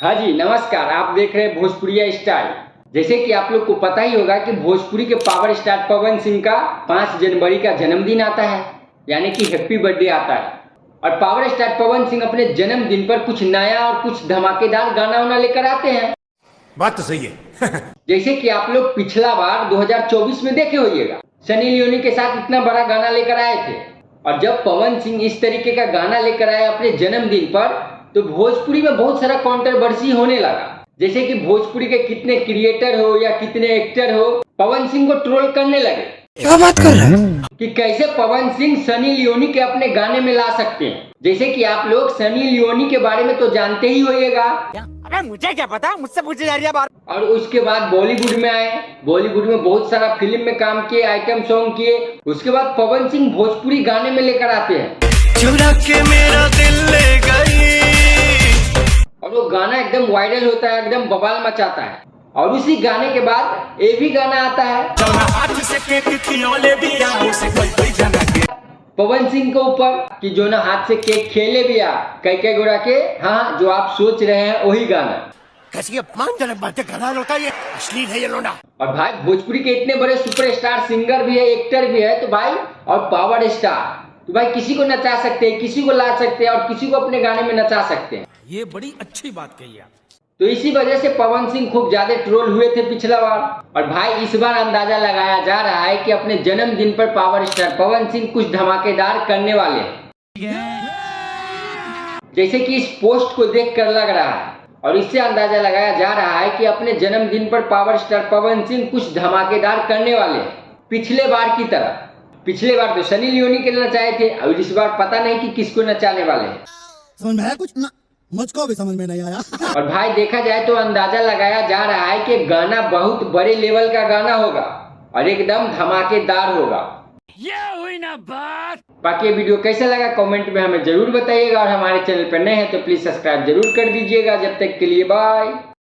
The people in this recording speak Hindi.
हाँ जी नमस्कार, आप देख रहे हैं भोजपुरिया स्टाइल। जैसे कि आप लोग को पता ही होगा कि भोजपुरी के पावर स्टार पवन सिंह का 5 जनवरी का जन्मदिन आता है, यानी कि हैप्पी बर्थडे आता है। और पावर स्टार पवन सिंह अपने जन्मदिन पर कुछ नया और कुछ धमाकेदार गाना वाना लेकर आते हैं। बात तो सही है। जैसे कि आप लोग पिछला बार 2024 में देखे होइएगा, सनी लियोनी के साथ इतना बड़ा गाना लेकर आए थे। और जब पवन सिंह इस तरीके का गाना लेकर आए अपने जन्मदिन पर, तो भोजपुरी में बहुत सारा कंट्रोवर्सी होने लगा। जैसे कि भोजपुरी के कितने क्रिएटर हो या कितने एक्टर हो, पवन सिंह को ट्रोल करने लगे। क्या बात कर रहे हैं कि कैसे पवन सिंह सनी लियोनी के अपने गाने में ला सकते हैं। जैसे कि आप लोग सनी लियोनी के बारे में तो जानते ही होइएगा। अरे मुझे क्या पता, मुझसे पूछे जा रही है बात। और उसके बाद बॉलीवुड में आए, बॉलीवुड में बहुत सारा फिल्म में काम किए, आइटम सॉन्ग किए। उसके बाद पवन सिंह भोजपुरी गाने में लेकर आते हैं, चुरा के मेरा दिल ले गई। और वो गाना एकदम वायरल होता है, एकदम बवाल मचाता है। और उसी गाने के बाद ये भी गाना आता है पवन सिंह के ऊपर कि जो ना हाथ से केक खेले भी आ कई गोरा के। हाँ, जो आप सोच रहे हैं वही गाना। कैसी अपमानजनक बातें कर रहा होता है, ये अश्लील है ये लोना। और भाई भोजपुरी के इतने बड़े सुपरस्टार सिंगर भी है, एक्टर भी है, तो भाई और पावर स्टार, तो भाई किसी को नचा सकते हैं, किसी को ला सकते हैं और किसी को अपने गाने में नचा सकते हैं। ये बड़ी अच्छी बात कही आप। तो इसी वजह से पवन सिंह खूब ज्यादा ट्रोल हुए थे पिछला बार। और भाई इस बार अंदाजा लगाया जा रहा है कि अपने जन्मदिन पर पावर स्टार पवन सिंह कुछ धमाकेदार करने वाले हैं। जैसे कि इस पोस्ट को देखकर लग रहा है, और इससे अंदाजा लगाया जा रहा है कि अपने जन्मदिन पर पावर स्टार पवन सिंह कुछ धमाकेदार करने वाले हैं, पिछले बार की तरह। पिछले बार तो सनी लियोनी के नचाए थे, और इस बार पता नहीं कि किसको नचाने वाले हैं। समझ में आया कुछ ना? मुझको भी समझ में नहीं आया। और भाई देखा जाए तो अंदाजा लगाया जा रहा है कि गाना बहुत बड़े लेवल का गाना होगा और एकदम धमाकेदार होगा। ये हुई ना बात। बाकी ये वीडियो कैसा लगा कमेंट में हमें जरूर बताइएगा, और हमारे चैनल पर नए हैं तो प्लीज सब्सक्राइब जरूर कर दीजिएगा। जब तक के लिए बाय।